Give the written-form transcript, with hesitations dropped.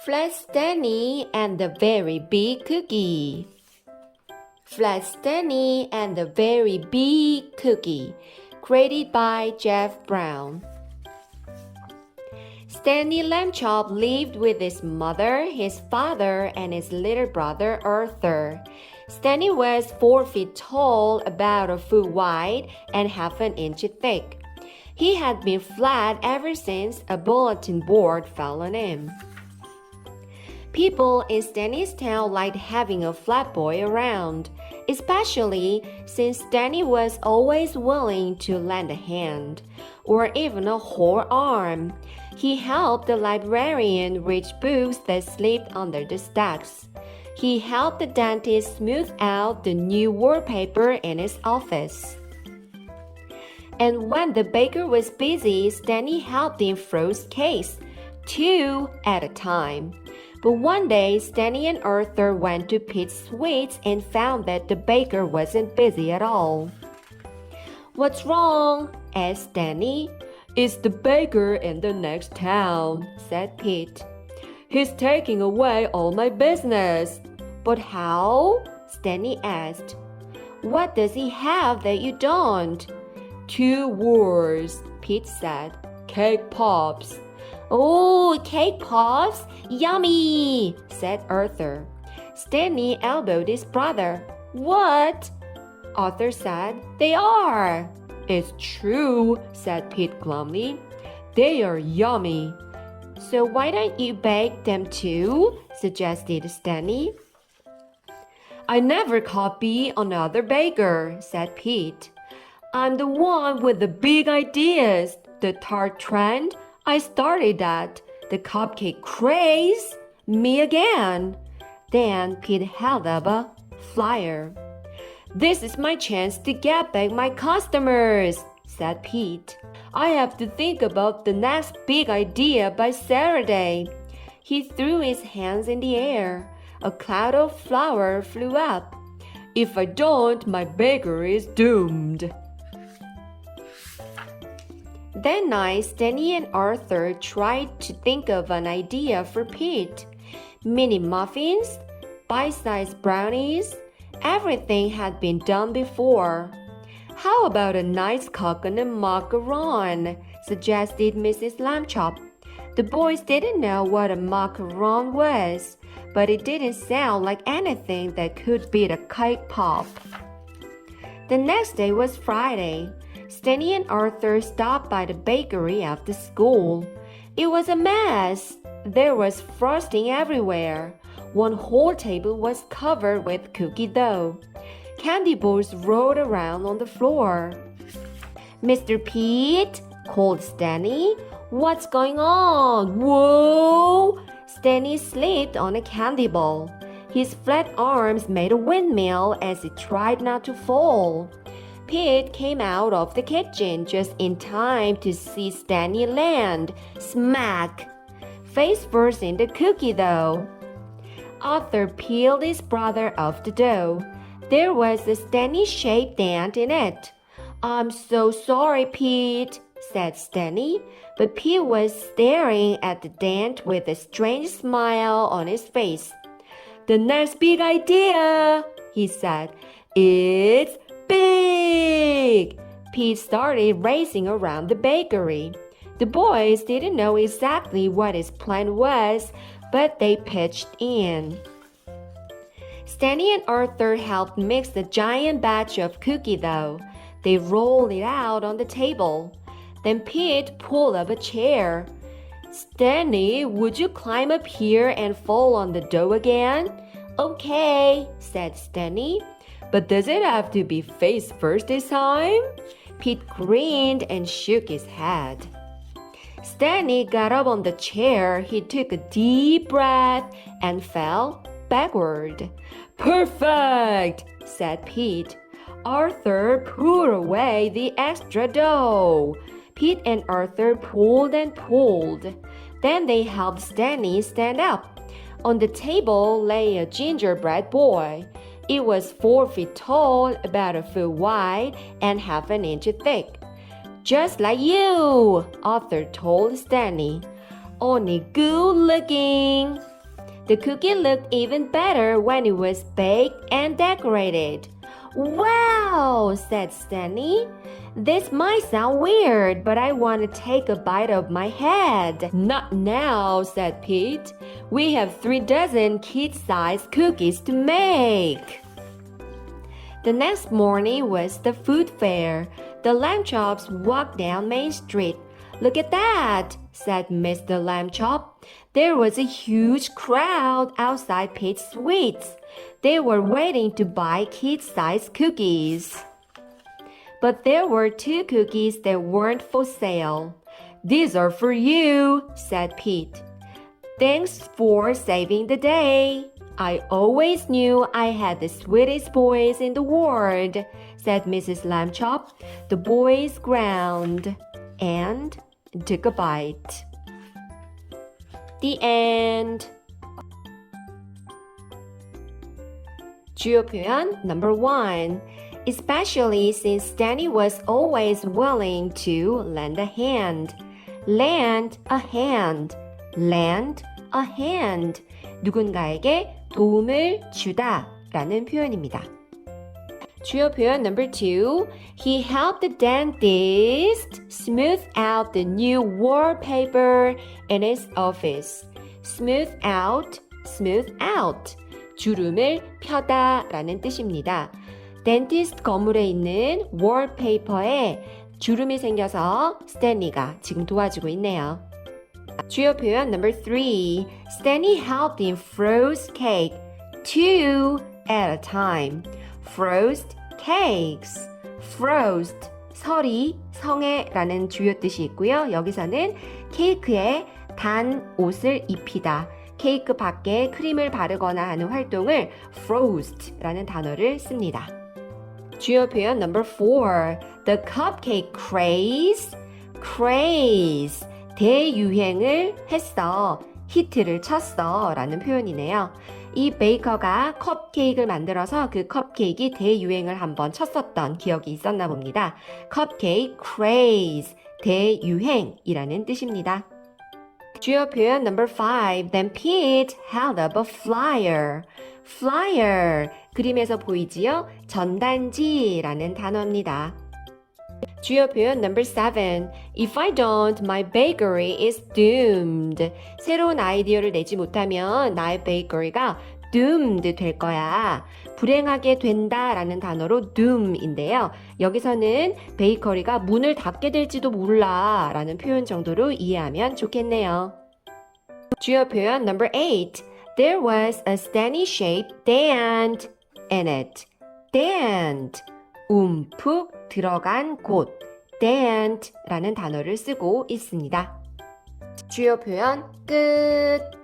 Flat Stanley and the Very Big Cookie. Flat Stanley and the Very Big Cookie, created by Jeff Brown. Stanley Lambchop lived with his mother, his father, and his little brother Arthur. Stanley was 4 feet tall, about a foot wide, and half an inch thick. He had been flat ever since a bulletin board fell on him. People in Stanley's town liked having a flat boy around, especially since Stanley was always willing to lend a hand, or even a whole arm. He helped the librarian reach books that slipped under the stacks. He helped the dentist smooth out the new wallpaper in his office. And when the baker was busy, Stanley helped him froze cakes, 2 at a time. But one day, Stanley and Arthur went to Pete's Sweets and found that the baker wasn't busy at all. "What's wrong?" asked Stanley. "It's the baker in the next town," said Pete. "He's taking away all my business." "But how?" Stanley asked. "What does he have that you don't?" "2 words," Pete said. "Cake pops." "Oh, cake pops? Yummy!" said Arthur. Stanley elbowed his brother. "What?" Arthur said. "They are." "It's true," said Pete glumly. "They are yummy." "So why don't you bake them too?" suggested Stanley. "I never copy another baker," said Pete. "I'm the one with the big ideas. The tart trend, I started that. The cupcake craze, me again." Then Pete held up a flyer. "This is my chance to get back my customers," said Pete. "I have to think about the next big idea by Saturday." He threw his hands in the air. A cloud of flour flew up. "If I don't, my bakery is doomed." That night, Stanley and Arthur tried to think of an idea for Pete. Mini muffins, bite-sized brownies, everything had been done before. "How about a nice coconut macaron?" suggested Mrs. Lambchop. The boys didn't know what a macaron was, but it didn't sound like anything that could beat a cake pop. The next day was Friday. Stanley and Arthur stopped by the bakery after school. It was a mess. There was frosting everywhere. One whole table was covered with cookie dough. Candy balls rolled around on the floor. "Mr. Pete," called Stanley. "What's going on?" "Whoa!" Stanley slipped on a candy ball. His flat arms made a windmill as he tried not to fall. Pete came out of the kitchen just in time to see Stanley land, smack, face first in the cookie dough. Arthur peeled his brother off the dough. There was a Stanley-shaped dent in it. "I'm so sorry, Pete," said Stanley, but Pete was staring at the dent with a strange smile on his face. "The next big idea," he said. "It's big!" Pete started racing around the bakery. The boys didn't know exactly what his plan was, but they pitched in. Stanley and Arthur helped mix the giant batch of cookie dough. They rolled it out on the table. Then Pete pulled up a chair. "Stanley, would you climb up here and fall on the dough again?" "Okay," said Stanley. "But does it have to be face first this time?" Pete grinned and shook his head. Stanley got up on the chair. He took a deep breath and fell backward. "Perfect," said Pete. Arthur pulled away the extra dough. Pete and Arthur pulled and pulled. Then they helped Stanley stand up. On the table lay a gingerbread boy. It was 4 feet tall, about a foot wide, and half an inch thick. "Just like you," Arthur told Stanley. "Only good looking." The cookie looked even better when it was baked and decorated. Wow, said Stanley. This might sound weird, but I want to take a bite of my head. Not now, said Pete. We have 3 dozen kid-sized cookies to make. The next morning was the food fair. The lamb chops walked down Main Street. Look at that, said Mr. Lamb Chop. There was a huge crowd outside Pete's Sweets. They were waiting to buy kid-sized cookies. But there were 2 cookies that weren't for sale. These are for you, said Pete. Thanks for saving the day. I always knew I had the sweetest boys in the world, said Mrs. Lamb Chop. The boys ground and took a bite. The end. 주요 표현 number 1. Especially since Stanley was always willing to lend a hand. Lend a hand. Lend a hand. 누군가에게 도움을 주다 라는 표현입니다. 주요 표현 number 2. He helped the dentist smooth out the new wallpaper in his office. Smooth out, smooth out. 주름을 펴다 라는 뜻입니다. 덴티스트 건물에 있는 wallpaper에 주름이 생겨서 스탠리가 지금 도와주고 있네요. 주요 표현 number 3. Stanley helped him frost cake 2 at a time. Frost cakes. Frost, 설이, 성에라는 주요 뜻이 있고요. 여기서는 케이크에 단 옷을 입히다. 케이크 밖에 크림을 바르거나 하는 활동을 frost라는 단어를 씁니다. 주요 표현 number 4. The cupcake craze. Craze. 대유행을 했어. 히트를 쳤어. 라는 표현이네요. 이 베이커가 컵케이크를 만들어서 그 컵케이크가 대유행을 한번 쳤었던 기억이 있었나 봅니다. cupcake craze. 대유행이라는 뜻입니다. 주요 표현 number 5. Then Pete held up a flyer. Flyer. 그림에서 보이지요? 전단지라는 단어입니다. 주요 표현 number 7. If I don't, my bakery is doomed. 새로운 아이디어를 내지 못하면 나의 베이커리가 doomed 될 거야. 불행하게 된다 라는 단어로 doom인데요. 여기서는 베이커리가 문을 닫게 될지도 몰라 라는 표현 정도로 이해하면 좋겠네요. 주요 표현 number 8. There was a Stanley-shaped dent in it. dent. 움푹 들어간 곳. dent라는 단어를 쓰고 있습니다. 주요 표현 끝.